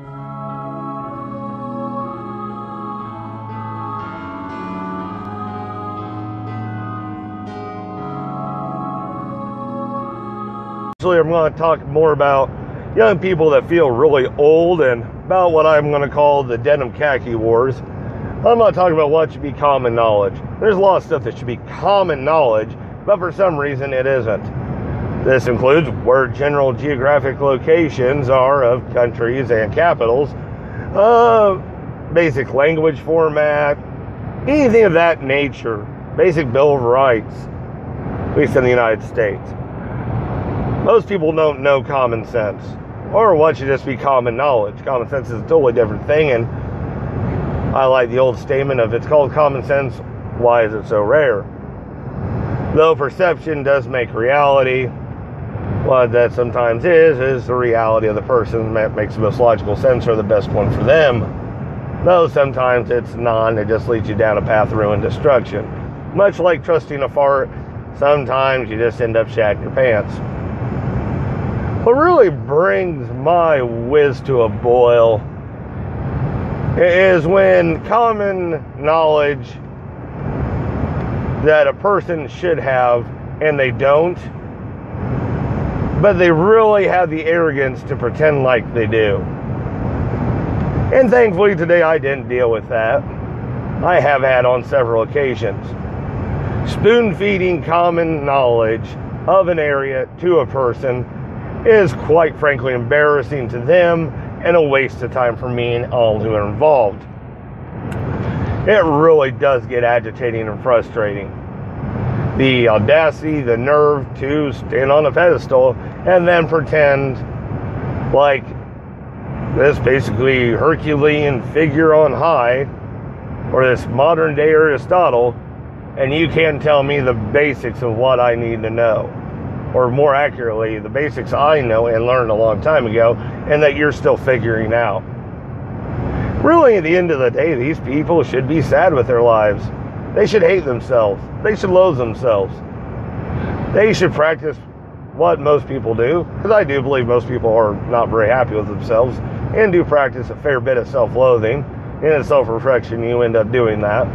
I'm going to talk more about young people that feel really old and about what I'm going to call the denim khaki wars. I'm not talking about what should be common knowledge. There's a lot of stuff that should be common knowledge, but for some reason it isn't. This includes where general geographic locations are of countries and capitals, basic language format, anything of that nature, basic Bill of Rights, at least in the United States. Most people don't know common sense, or what should just be common knowledge. Common sense is a totally different thing, and I like the old statement of it's called common sense, why is it so rare? Though perception does make reality, what that sometimes is the reality of the person that makes the most logical sense or the best one for them. Though sometimes it's not, it just leads you down a path of ruin and destruction. Much like trusting a fart, sometimes you just end up shatting your pants. What really brings my whiz to a boil is when common knowledge that a person should have and they don't, but they really have the arrogance to pretend like they do. And thankfully today I didn't deal with that. I have had on several occasions. Spoon-feeding common knowledge of an area to a person is quite frankly embarrassing to them and a waste of time for me and all who are involved. It really does get agitating and frustrating. The audacity, the nerve to stand on a pedestal and then pretend like this basically Herculean figure on high, or this modern day Aristotle, and you can't tell me the basics of what I need to know. Or more accurately, the basics I know and learned a long time ago, and that you're still figuring out. Really, at the end of the day, these people should be sad with their lives. They should hate themselves. They should loathe themselves. They should practice what most people do, because I do believe most people are not very happy with themselves, and do practice a fair bit of self-loathing. In self-reflection, you end up doing that.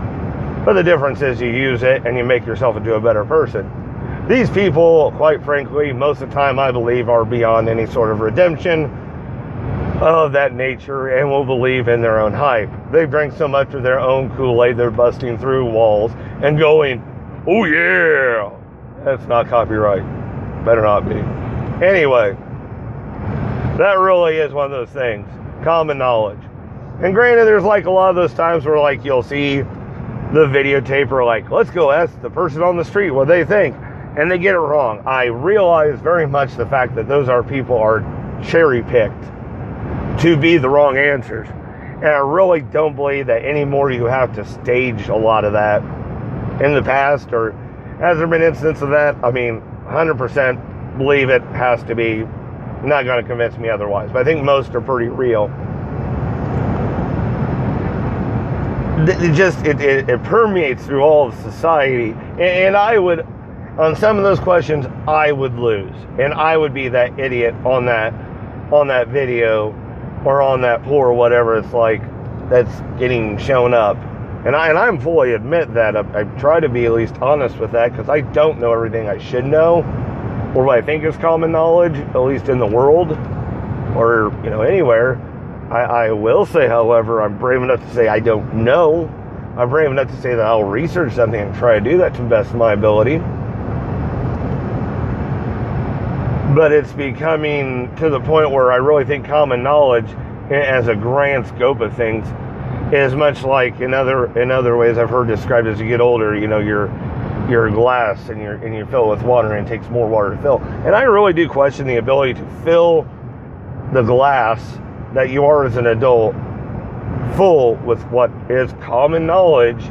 But the difference is you use it and you make yourself into a better person. These people, quite frankly, most of the time I believe are beyond any sort of redemption of that nature and will believe in their own hype. They've drank so much of their own Kool-Aid, they're busting through walls and going, oh yeah, that's not copyright. Better not be. Anyway, that really is one of those things. Common knowledge. And granted, there's like a lot of those times where like you'll see the videotaper like, let's go ask the person on the street what they think. And they get it wrong. I realize very much the fact that those people are cherry-picked to be the wrong answers. And I really don't believe that anymore you have to stage a lot of that. In the past, or has there been instances of that? I mean, 100% believe it has to be. Not going to convince me otherwise. But I think most are pretty real. It permeates through all of society. And I would... on some of those questions, I would lose. And I would be that idiot on that video or on that poll or whatever it's like that's getting shown up. And I'm fully admit that. I try to be at least honest with that because I don't know everything I should know or what I think is common knowledge, at least in the world or, anywhere. I will say, however, I'm brave enough to say I don't know. I'm brave enough to say that I'll research something and try to do that to the best of my ability. But it's becoming to the point where I really think common knowledge, as a grand scope of things, is much like in other ways I've heard described as you get older. You're a glass and you fill it with water, and it takes more water to fill. And I really do question the ability to fill the glass that you are as an adult full with what is common knowledge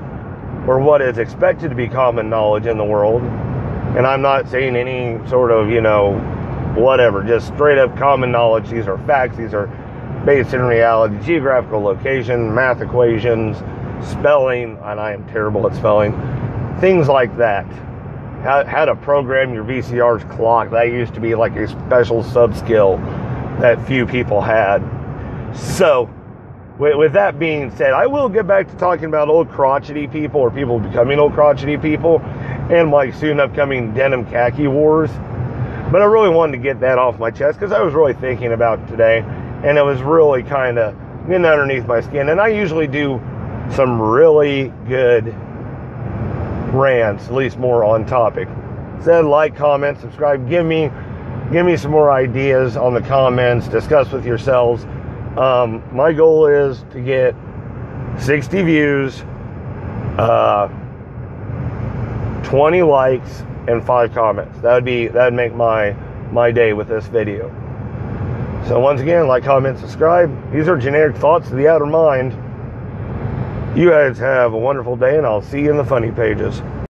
or what is expected to be common knowledge in the world. And I'm not saying any sort of, whatever, just straight up common knowledge. These are facts. These are based in reality. Geographical location, math equations, spelling, and I am terrible at spelling. Things like that. How to program your VCR's clock. That used to be like a special sub-skill that few people had. So, with that being said, I will get back to talking about old crotchety people or people becoming old crotchety people and like soon upcoming denim khaki wars. But I really wanted to get that off my chest because I was really thinking about it today and it was really kind of getting underneath my skin. And I usually do some really good rants, at least more on topic. Said like, comment, subscribe, give me some more ideas on the comments, discuss with yourselves. My goal is to get 60 views, 20 likes, and 5 comments. That'd make my day with this video. So once again, like, comment, subscribe. These are generic thoughts of the outer mind. You guys have a wonderful day, and I'll see you in the funny pages.